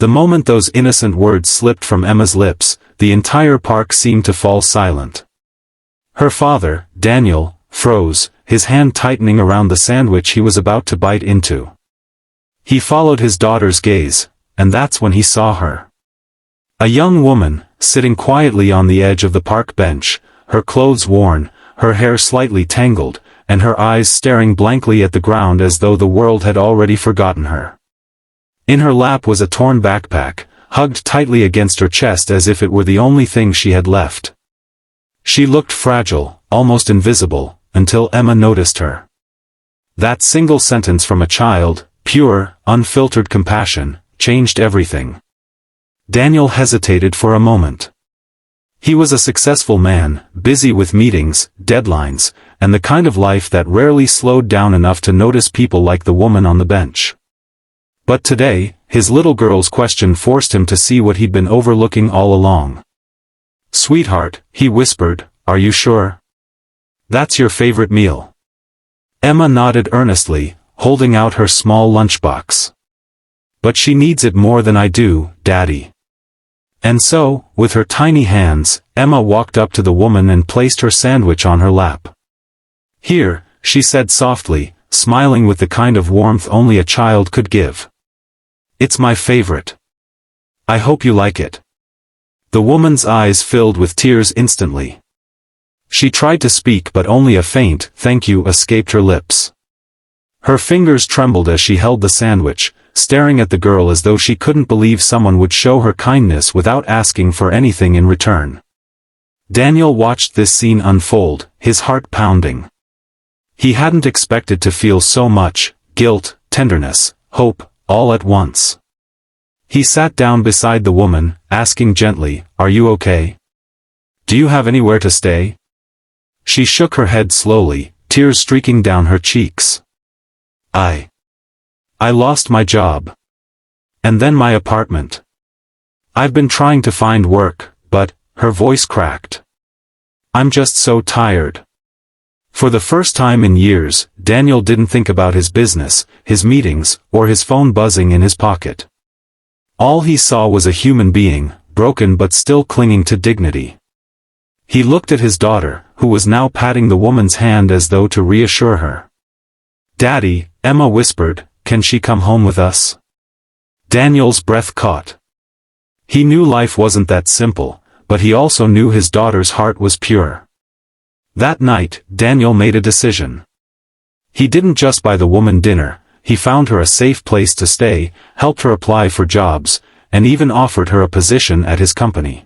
The moment those innocent words slipped from Emma's lips, the entire park seemed to fall silent. Her father, Daniel, froze, his hand tightening around the sandwich he was about to bite into. He followed his daughter's gaze, and that's when he saw her. A young woman, sitting quietly on the edge of the park bench, her clothes worn, her hair slightly tangled, and her eyes staring blankly at the ground as though the world had already forgotten her. In her lap was a torn backpack, hugged tightly against her chest as if it were the only thing she had left. She looked fragile, almost invisible, until Emma noticed her. That single sentence from a child, pure, unfiltered compassion, changed everything. Daniel hesitated for a moment. He was a successful man, busy with meetings, deadlines, and the kind of life that rarely slowed down enough to notice people like the woman on the bench. But today, his little girl's question forced him to see what he'd been overlooking all along. "Sweetheart," he whispered, "are you sure? That's your favorite meal?" Emma nodded earnestly, holding out her small lunchbox. "But she needs it more than I do, Daddy." And so, with her tiny hands, Emma walked up to the woman and placed her sandwich on her lap. "Here," she said softly, smiling with the kind of warmth only a child could give. "It's my favorite. I hope you like it." The woman's eyes filled with tears instantly. She tried to speak but only a faint "thank you" escaped her lips. Her fingers trembled as she held the sandwich, staring at the girl as though she couldn't believe someone would show her kindness without asking for anything in return. Daniel watched this scene unfold, his heart pounding. He hadn't expected to feel so much guilt, tenderness, hope, all at once. He sat down beside the woman, asking gently, "Are you okay? Do you have anywhere to stay?" She shook her head slowly, tears streaking down her cheeks. I lost my job. And then my apartment. I've been trying to find work, but," her voice cracked. "I'm just so tired." For the first time in years, Daniel didn't think about his business, his meetings, or his phone buzzing in his pocket. All he saw was a human being, broken but still clinging to dignity. He looked at his daughter, who was now patting the woman's hand as though to reassure her. "Daddy," Emma whispered, "can she come home with us?" Daniel's breath caught. He knew life wasn't that simple, but he also knew his daughter's heart was pure. That night, Daniel made a decision. He didn't just buy the woman dinner, he found her a safe place to stay, helped her apply for jobs, and even offered her a position at his company.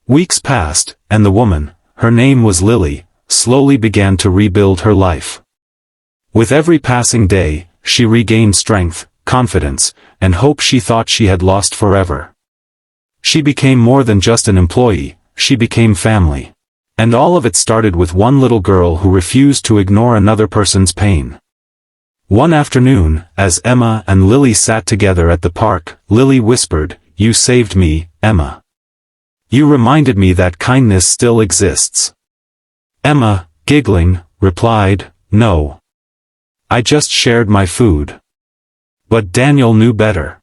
Weeks passed, and the woman, her name was Lily, slowly began to rebuild her life. With every passing day, she regained strength, confidence, and hope she thought she had lost forever. She became more than just an employee, she became family. And all of it started with one little girl who refused to ignore another person's pain. One afternoon, as Emma and Lily sat together at the park, Lily whispered, "You saved me, Emma. You reminded me that kindness still exists." Emma, giggling, replied, "No. I just shared my food." But Daniel knew better.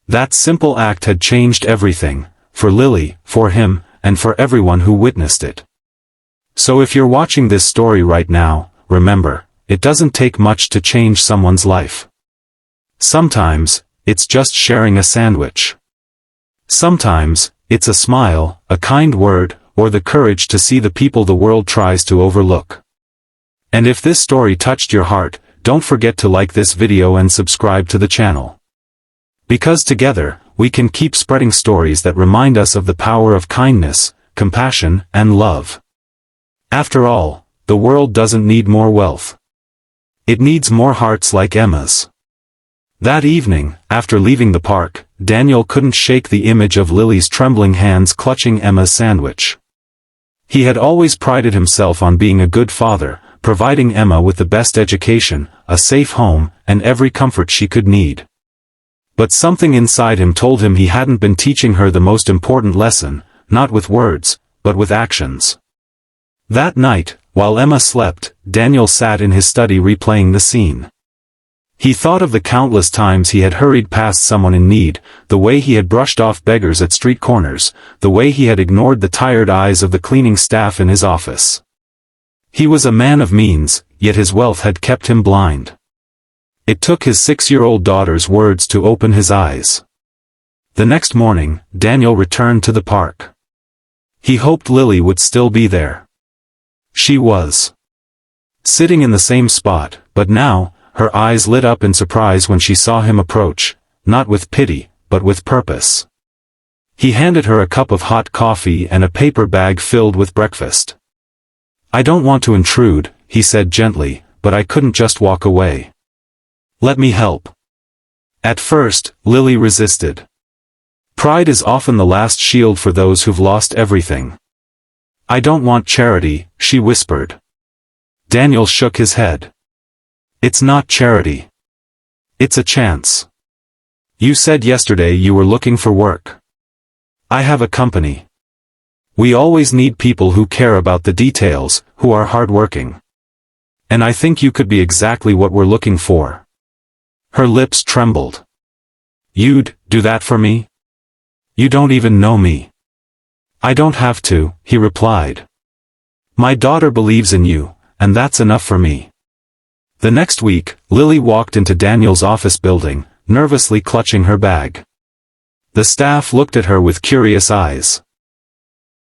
That simple act had changed everything, for Lily, for him, and for everyone who witnessed it. So if you're watching this story right now, remember, it doesn't take much to change someone's life. Sometimes, it's just sharing a sandwich. Sometimes, it's a smile, a kind word, or the courage to see the people the world tries to overlook. And if this story touched your heart, don't forget to like this video and subscribe to the channel. Because together, we can keep spreading stories that remind us of the power of kindness, compassion, and love. After all, the world doesn't need more wealth. It needs more hearts like Emma's. That evening, after leaving the park, Daniel couldn't shake the image of Lily's trembling hands clutching Emma's sandwich. He had always prided himself on being a good father, providing Emma with the best education, a safe home, and every comfort she could need. But something inside him told him he hadn't been teaching her the most important lesson, not with words, but with actions. That night, while Emma slept, Daniel sat in his study replaying the scene. He thought of the countless times he had hurried past someone in need, the way he had brushed off beggars at street corners, the way he had ignored the tired eyes of the cleaning staff in his office. He was a man of means, yet his wealth had kept him blind. It took his 6-year-old daughter's words to open his eyes. The next morning, Daniel returned to the park. He hoped Lily would still be there. She was. Sitting in the same spot, but now, her eyes lit up in surprise when she saw him approach, not with pity, but with purpose. He handed her a cup of hot coffee and a paper bag filled with breakfast. "I don't want to intrude," he said gently, "but I couldn't just walk away. Let me help." At first, Lily resisted. Pride is often the last shield for those who've lost everything. "I don't want charity," she whispered. Daniel shook his head. "It's not charity. It's a chance. You said yesterday you were looking for work. I have a company. We always need people who care about the details, who are hardworking. And I think you could be exactly what we're looking for." Her lips trembled. "You'd do that for me? You don't even know me." "I don't have to," he replied. "My daughter believes in you, and that's enough for me." The next week, Lily walked into Daniel's office building, nervously clutching her bag. The staff looked at her with curious eyes.